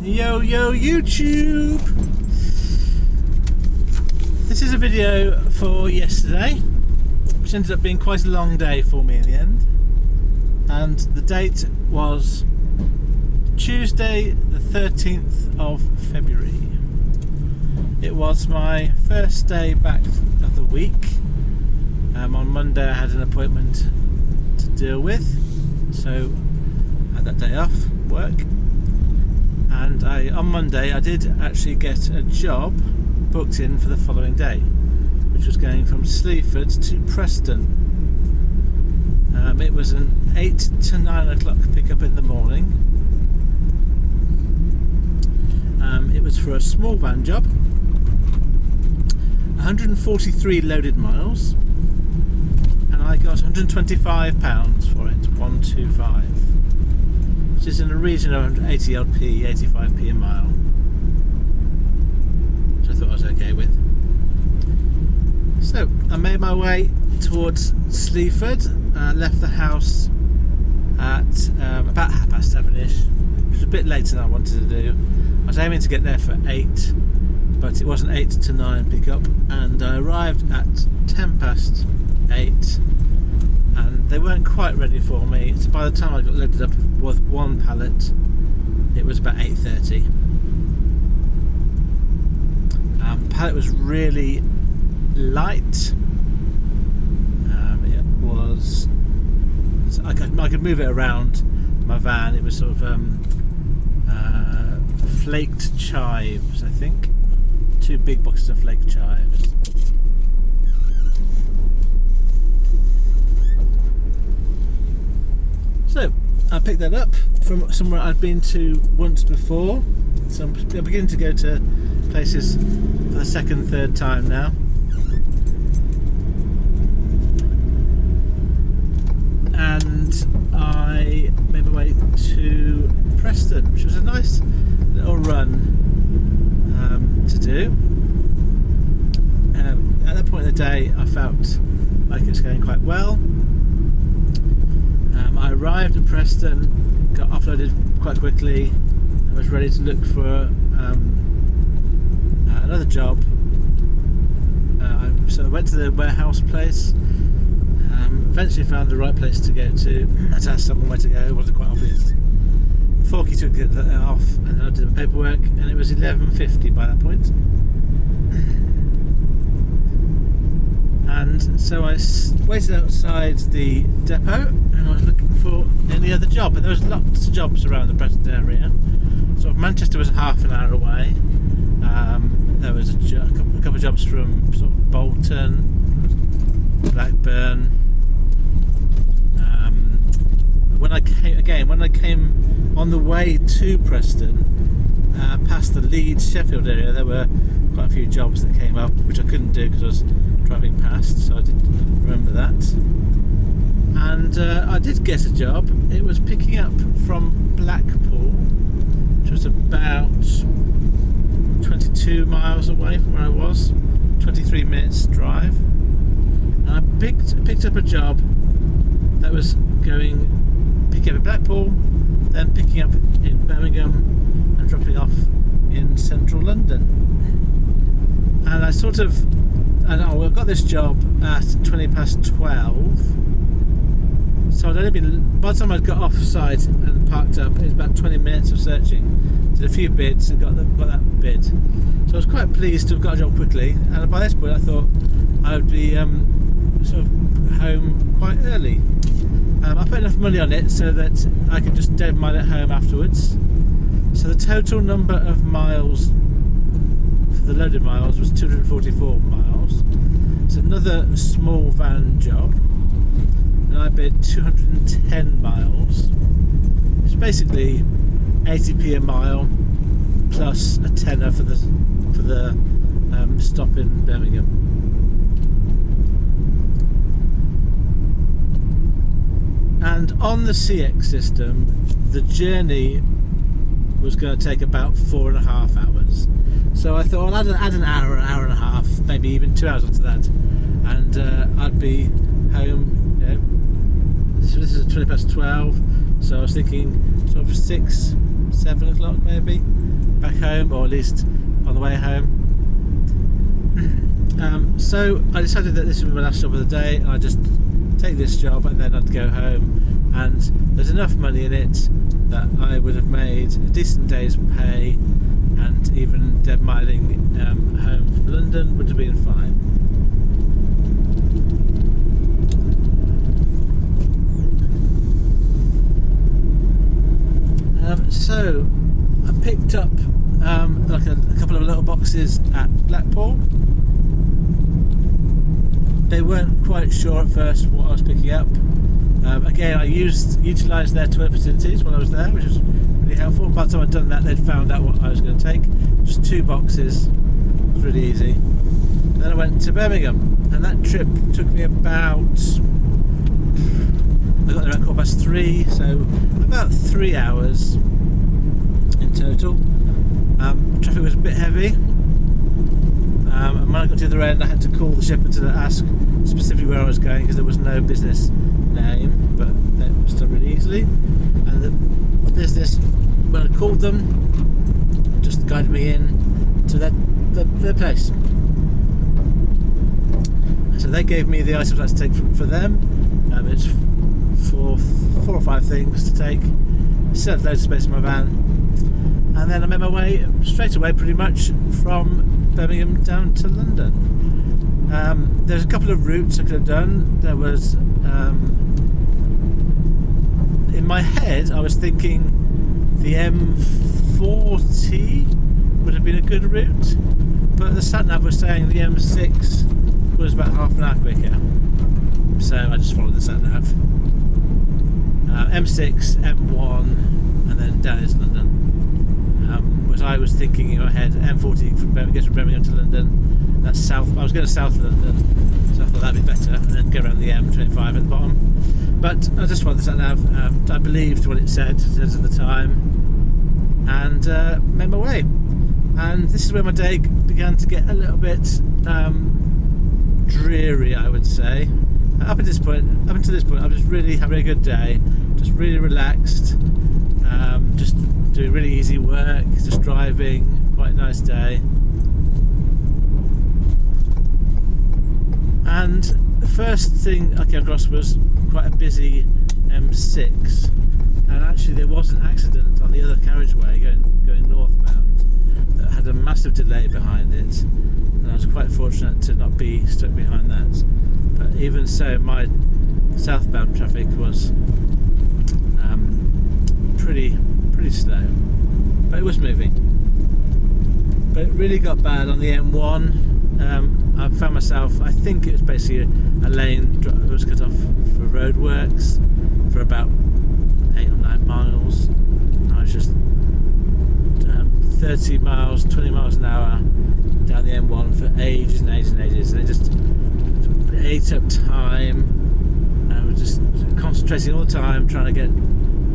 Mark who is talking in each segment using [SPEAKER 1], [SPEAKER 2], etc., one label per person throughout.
[SPEAKER 1] Yo YouTube! This is a video for yesterday, which ended up being quite a long day for me in the end. And the date was Tuesday the 13th of February. It was my first day back of the week. On Monday I had an appointment to deal with, so I had that day off work. And on Monday I did actually get a job booked in for the following day, which was going from Sleaford to Preston. It was an 8 to 9 o'clock pickup in the morning. It was for a small van job, 143 loaded miles, and I got £125 for it, 125, which is in a region of 80p, 85p a mile, which I thought I was okay with. So I made my way towards Sleaford. Left the house at about 7:30ish, which was a bit later than I wanted to do. I was aiming to get there for 8, but it was an 8 to 9 pickup, and I arrived at 8:10, and they weren't quite ready for me. So by the time I got loaded up with one pallet, it was about 8:30. The pallet was really light. It was, I could move it around my van. It was sort of flaked chives, I think. 2 big boxes of flaked chives. So I picked that up from somewhere I'd been to once before. So I'm beginning to go to places for the second, third time now. And I made my way to Preston, which was a nice little run to do. At that point in the day I felt like it was going quite well. I arrived at Preston, got offloaded quite quickly, and was ready to look for another job. So I went to the warehouse place. Eventually found the right place to go to. I had to ask someone where to go. It wasn't quite obvious. Forky took it off, and then I did the paperwork, and it was 11:50 by that point. And so I waited outside the depot, and I was looking for any other job. And there was lots of jobs around the Preston area. Sort of Manchester was half an hour away. There was a couple of jobs from sort of Bolton, Blackburn. When I came on the way to Preston, past the Leeds, Sheffield area, there were quite a few jobs that came up, which I couldn't do because I was driving past, so I did remember that. And I did get a job. It was picking up from Blackpool, which was about 22 miles away from where I was, 23 minutes drive. And I picked up a job that was picking up in Blackpool, then picking up in Birmingham and dropping off in central London. And I got this job at 12:20. So I'd only been, by the time I'd got off site and parked up, it was about 20 minutes of searching. Did a few bids and got that bid. So I was quite pleased to have got a job quickly, and by this point I thought I would be sort of home quite early. I put enough money on it so that I could just dead mile at home afterwards. So the total number of miles for the loaded miles was 244 miles. It's another small van job, and I bid 210 miles. It's basically 80p a mile plus a tenner for the stop in Birmingham. And on the CX system, the journey was going to take about 4.5 hours. So I thought I'll add an hour and a half, maybe even 2 hours onto that, and I'd be home. So this is 12:20, so I was thinking sort of 6, 7 o'clock maybe. home, or at least on the way home. So I decided that this would be my last job of the day, and I'd just take this job and then I'd go home, and there's enough money in it that I would have made a decent day's pay, and even dead miling home from London would have been fine. So I picked up like a couple of little boxes at Blackpool. They weren't quite sure at first what I was picking up. Again, I utilised their toilet facilities while I was there, which was really helpful. By the time I'd done that, they'd found out what I was going to take. Just 2 boxes. It was really easy. Then I went to Birmingham, and that trip took me about... I got there at 3:15, so about 3 hours in total. Traffic was a bit heavy. And when I got to the other end, I had to call the shipper to ask specifically where I was going, because there was no business name, but that was done really easily. And the business, when I called them, just guided me in to their place. So they gave me the items I had to take for them. It's 4 or 5 things to take. Still had loads of space in my van, and then I made my way straight away, pretty much from Birmingham down to London. There's a couple of routes I could have done. There was in my head I was thinking the M40 would have been a good route, but the sat-nav was saying the M6 was about half an hour quicker, so I just followed the sat-nav. M6, M1, and then down into London. Whereas I was thinking in my head, M40 from Birmingham to London, that's south. I was going to south London, so I thought that'd be better, and then go around the M25 at the bottom. But I just followed the sat-nav. I believed what it said in terms of the time, and made my way. And this is where my day began to get a little bit dreary, I would say. Up until this point, I was just really having a good day, just really relaxed, just doing really easy work, just driving, quite a nice day. And the first thing I came across was quite a busy M6, and actually there was an accident on the other carriageway going northbound that had a massive delay behind it, and I was quite fortunate to not be stuck behind that. But even so, my southbound traffic was pretty slow, but it was moving. But it really got bad on the M1. I found myself, I think it was basically a lane that was cut off for roadworks for about 8 or 9 miles. I was just 30 miles, 20 miles an hour down the M1 for ages and ages and ages, and it just ate up time. I was just concentrating all the time, trying to get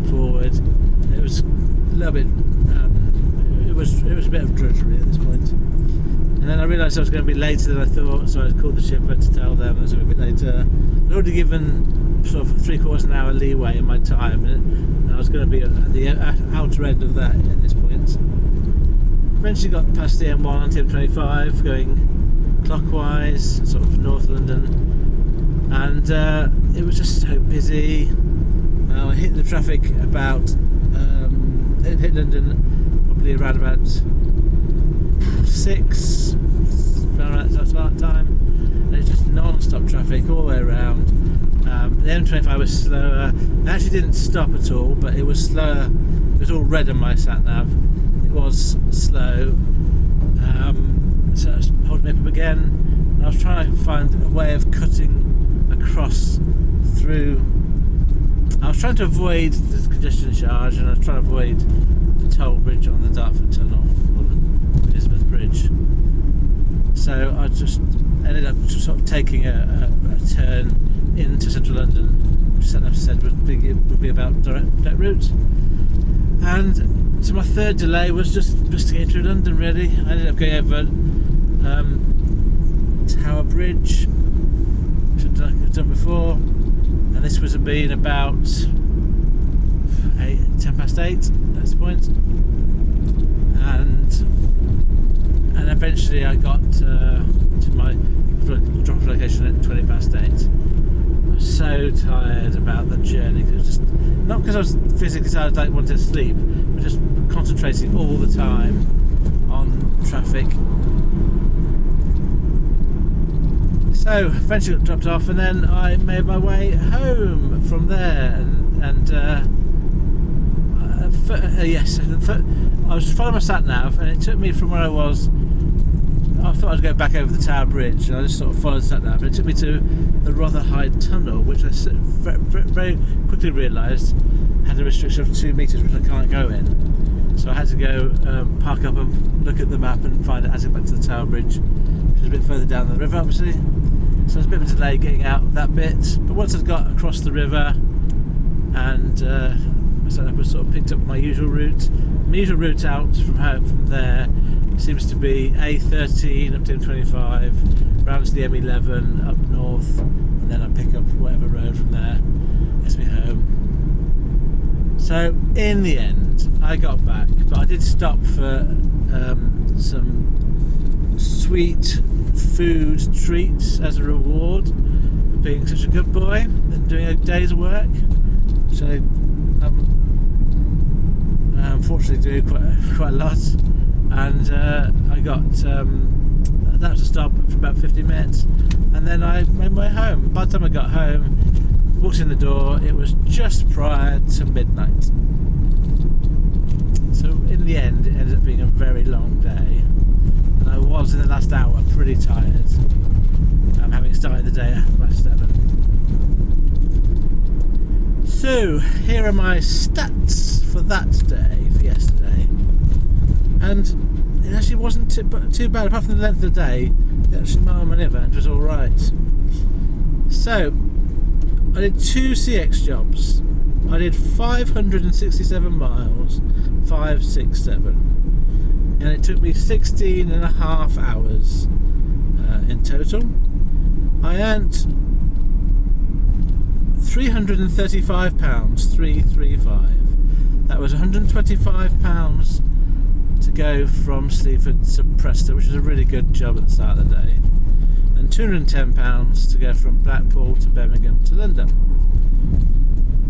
[SPEAKER 1] forward. It was a little bit. It was a bit of drudgery at this point. And then I realised I was going to be later than I thought, so I called the shipper to tell them I was going to be later. I'd already given sort of 3/4 an hour leeway in my time, and I was going to be at the outer end of that at this point. Eventually got past the M1 onto M25, going clockwise, sort of North London, and it was just so busy. I hit the traffic about hit London probably around about 6, around that time, and it's just non-stop traffic all the way around. The M25 was slower. It actually didn't stop at all, but it was slower. It was all red on my sat nav. It was slow. So I was holding it up again, and I was trying to find a way of cutting across through. I was trying to avoid the congestion charge, and I was trying to avoid the toll bridge on the Dartford Tunnel, or the Elizabeth Bridge. So I just ended up sort of taking a turn into central London, which Sat-Nav said would be about direct route. And so my third delay was just to get through London, really. I ended up going over Tower Bridge, which I'd done before, and this was been about 10 past 8 at this point. And eventually I got to my drop location at 8:20. I was so tired about the journey. It was just not because I was physically tired, like wanted to sleep, but just concentrating all the time on traffic. So eventually got dropped off, and then I made my way home from there. I was following my sat nav, and it took me from where I was. I thought I'd go back over the Tower Bridge, and I just sort of followed the sat nav. And it took me to the Rotherhide Tunnel, which I very quickly realised had a restriction of 2 metres, which I can't go in. So I had to go park up and look at the map and find it as it went to the Tower Bridge, which is a bit further down the river, obviously. So there was a bit of a delay getting out of that bit. But once I'd got across the river and I sort of picked up my usual route. My usual route out from there seems to be A13 up to M25, round to the M11 up north, and then I pick up whatever road from there, gets me home. So in the end, I got back, but I did stop for some sweet food treats as a reward for being such a good boy and doing a day's work. So unfortunately doing quite a lot, and I got that was a stop for about 50 minutes, and then I made my way home. By the time I got home, walked in the door, it was just prior to midnight. So in the end it ended up being a very long day, and I was in the last hour pretty tired, having started the day at 7:30. So here are my stats for that day, for yesterday, and it actually wasn't too bad. Apart from the length of the day, the actual mile money event was all right. So I did 2 CX jobs. I did 567 miles, 567, and it took me 16.5 hours in total. I earned £335, 335. That was £125 to go from Sleaford to Preston, which is a really good job at the start of the day, and £210 to go from Blackpool to Birmingham to London.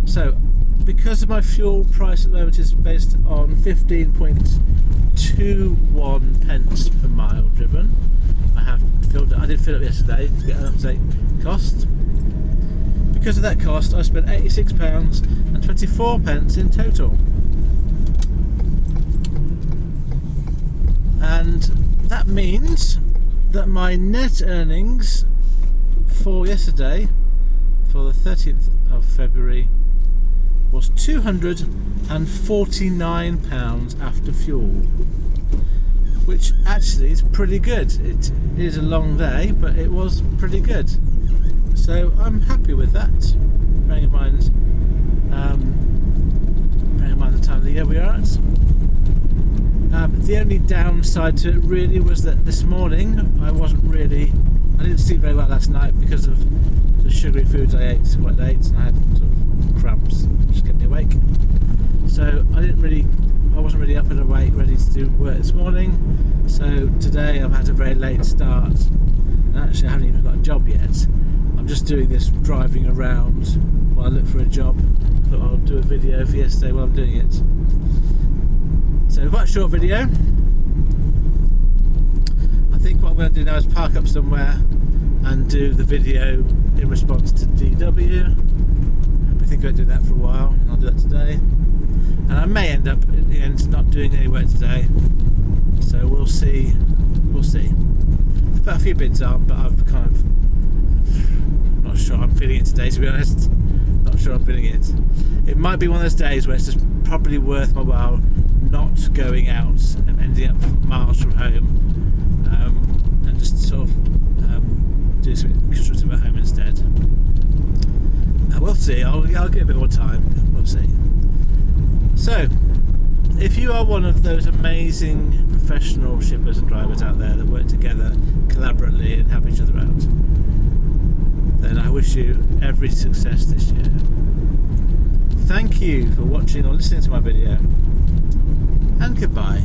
[SPEAKER 1] So, because of my fuel price at the moment is based on 15.21 pence per mile driven, I did fill up yesterday to get an up-to-date cost. Because of that cost, I spent £86 and 24 pence in total. And that means that my net earnings for yesterday, for the 13th of February, was £249 after fuel, which actually is pretty good. It is a long day, but it was pretty good. So I'm happy with that, bearing in mind the time of the year we are at. The only downside to it really was that this morning I didn't sleep very well last night because of the sugary foods I ate quite late, and I had sort of cramps, which kept me awake. So I wasn't really up and awake, ready to do work this morning. So today I've had a very late start, and actually I haven't even got a job yet. I'm just doing this driving around while I look for a job. I thought I'll do a video for yesterday while I'm doing it. So quite a short video. I think what I'm going to do now is park up somewhere and do the video in response to DW. We think about doing that for a while, and I'll do that today. And I may end up at the end not doing any work today. So we'll see. I've put a few bids on, but I've kind of not sure I'm feeling it today, to be honest. Not sure I'm feeling it. It might be one of those days where it's just probably worth my while not going out and ending up miles from home, and just sort of do something constructive at home instead. We'll see. I'll get a bit more time. We'll see. So, if you are one of those amazing professional shippers and drivers out there that work together collaboratively and help each other out, then I wish you every success this year. Thank you for watching or listening to my video, and goodbye.